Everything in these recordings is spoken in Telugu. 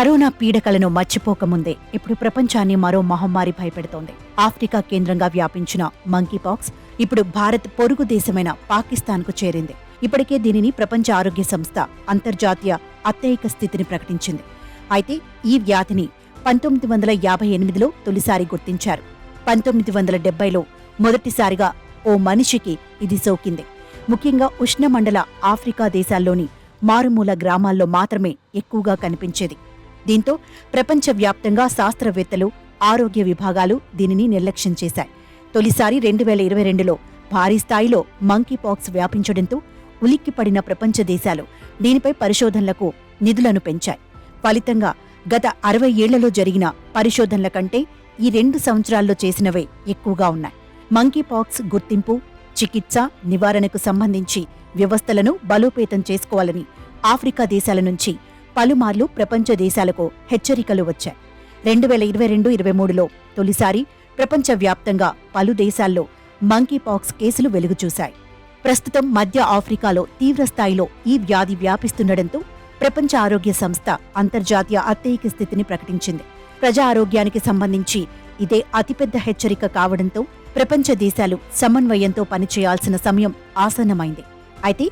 కరోనా పీడకలను మర్చిపోకముందే ఇప్పుడు ప్రపంచాన్ని మరో మహమ్మారి భయపెడుతోంది. ఆఫ్రికా కేంద్రంగా వ్యాపించిన మంకీపాక్స్ ఇప్పుడు భారత్ పొరుగు దేశమైన పాకిస్తాన్కు చేరింది. ఇప్పటికే దీనిని ప్రపంచ ఆరోగ్య సంస్థ అంతర్జాతీయ అత్యయిక స్థితిని ప్రకటించింది. అయితే ఈ వ్యాధిని 1958లో తొలిసారి గుర్తించారు. 1970లో మొదటిసారిగా ఓ మనిషికి ఇది సోకింది. ముఖ్యంగా ఉష్ణమండల ఆఫ్రికా దేశాల్లోని మారుమూల గ్రామాల్లో మాత్రమే ఎక్కువగా కనిపించేది. దీంతో ప్రపంచవ్యాప్తంగా శాస్త్రవేత్తలు, ఆరోగ్య విభాగాలు దీనిని నిర్లక్ష్యం చేశాయి. తొలిసారి 2022లో భారీ స్థాయిలో మంకీపాక్స్ వ్యాపించడంతో ఉలిక్కిపడిన ప్రపంచ దేశాలు దీనిపై పరిశోధనలకు నిధులను పెంచాయి. ఫలితంగా గత 60 ఏళ్లలో జరిగిన పరిశోధనల కంటే ఈ 2 సంవత్సరాల్లో చేసినవే ఎక్కువగా ఉన్నాయి. మంకీపాక్స్ గుర్తింపు, చికిత్స, నివారణకు సంబంధించి వ్యవస్థలను బలోపేతం చేసుకోవాలని ఆఫ్రికా దేశాల నుంచి పలుమార్లు ప్రపంచ దేశాలకు హెచ్చరికలు వచ్చాయి. 2022-23లో తొలిసారి ప్రపంచవ్యాప్తంగా పలు దేశాల్లో మంకీపాక్స్ కేసులు వెలుగుచూశాయి. ప్రస్తుతం మధ్య ఆఫ్రికాలో తీవ్రస్థాయిలో ఈ వ్యాధి వ్యాపిస్తుండటంతో ప్రపంచ ఆరోగ్య సంస్థ అంతర్జాతీయ అత్యయిక స్థితిని ప్రకటించింది. ప్రజా ఆరోగ్యానికి సంబంధించి ఇదే అతిపెద్ద హెచ్చరిక కావడంతో ప్రపంచ దేశాలు సమన్వయంతో పనిచేయాల్సిన సమయం ఆసన్నమైంది. అయితే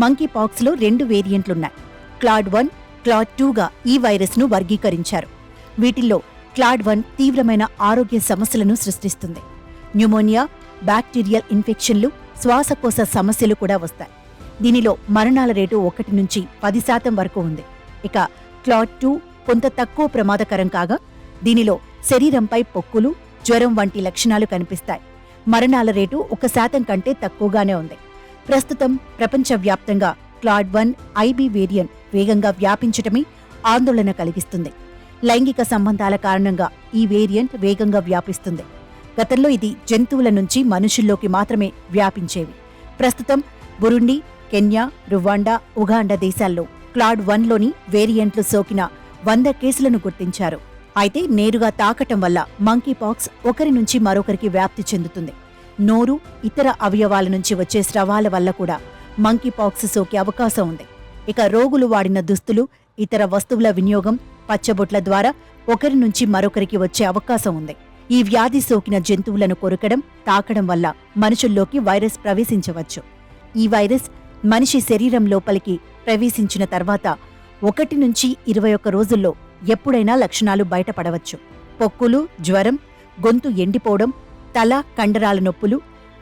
మంకీపాక్స్లో 2 వేరియంట్లున్నాయి. క్లాడ్ 1, క్లాడ్ 2గా ఈ వైరస్ను వర్గీకరించారు. వీటిల్లో క్లాడ్ 1 తీవ్రమైన ఆరోగ్య సమస్యలను సృష్టిస్తుంది. న్యూమోనియా, బ్యాక్టీరియల్ ఇన్ఫెక్షన్లు, శ్వాసకోశ సమస్యలు కూడా వస్తాయి. దీనిలో మరణాల రేటు 1 నుంచి 10% వరకు ఉంది. ఇక క్లాడ్ 2 కొంత తక్కువ ప్రమాదకరం కాగా దీనిలో శరీరంపై పొక్కులు, జ్వరం వంటి లక్షణాలు కనిపిస్తాయి. మరణాల రేటు 1% కంటే తక్కువగానే ఉంది. ప్రస్తుతం ప్రపంచవ్యాప్తంగా క్లాడ్ 1 ఐబీ వేరియంట్ వేగంగా వ్యాపించటమే ఆందోళన కలిగిస్తుంది. లైంగిక సంబంధాల కారణంగా ఈ వేరియంట్ వేగంగా వ్యాపిస్తుంది. గతంలో ఇది జంతువుల నుంచి మనుషుల్లోకి మాత్రమే వ్యాపించేవి. ప్రస్తుతం బురుండి, కెన్యా, రువాండా, ఉగాండా దేశాల్లో క్లాడ్ 1లోని వేరియంట్లు సోకిన 100 కేసులను గుర్తించారు. అయితే నేరుగా తాకటం వల్ల మంకీపాక్స్ ఒకరి నుంచి మరొకరికి వ్యాప్తి చెందుతుంది. నోరు, ఇతర అవయవాల నుంచి వచ్చే స్రవాల వల్ల కూడా మంకీపాక్స్ సోకే అవకాశం ఉంది. ఇక రోగులు వాడిన దుస్తులు, ఇతర వస్తువుల వినియోగం, పచ్చబొట్ల ద్వారా ఒకరి నుంచి మరొకరికి వచ్చే అవకాశం ఉంది. ఈ వ్యాధి సోకిన జంతువులను కొరకడం, తాకడం వల్ల మనుషుల్లోకి వైరస్ ప్రవేశించవచ్చు. ఈ వైరస్ మనిషి శరీరం లోపలికి ప్రవేశించిన తర్వాత 1 నుంచి 21 రోజుల్లో ఎప్పుడైనా లక్షణాలు బయటపడవచ్చు. పొక్కులు, జ్వరం, గొంతు ఎండిపోవడం, తల, కండరాల నొప్పులు,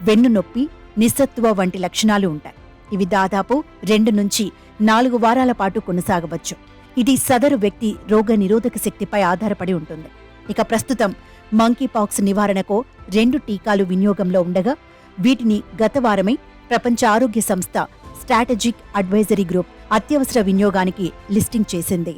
వెన్ను నొప్పి, నిస్సత్తువ వంటి లక్షణాలు ఉంటాయి. ఇవి దాదాపు 2 నుంచి 4 వారాల పాటు కొనసాగవచ్చు. ఇది సదరు వ్యక్తి రోగ నిరోధక శక్తిపై ఆధారపడి ఉంటుంది. ఇక ప్రస్తుతం మంకీపాక్స్ నివారణకు 2 టీకాలు వినియోగంలో ఉండగా వీటిని గత వారమే ప్రపంచ ఆరోగ్య సంస్థ స్ట్రాటజిక్ అడ్వైజరీ గ్రూప్ అత్యవసర వినియోగానికి లిస్టింగ్ చేసింది.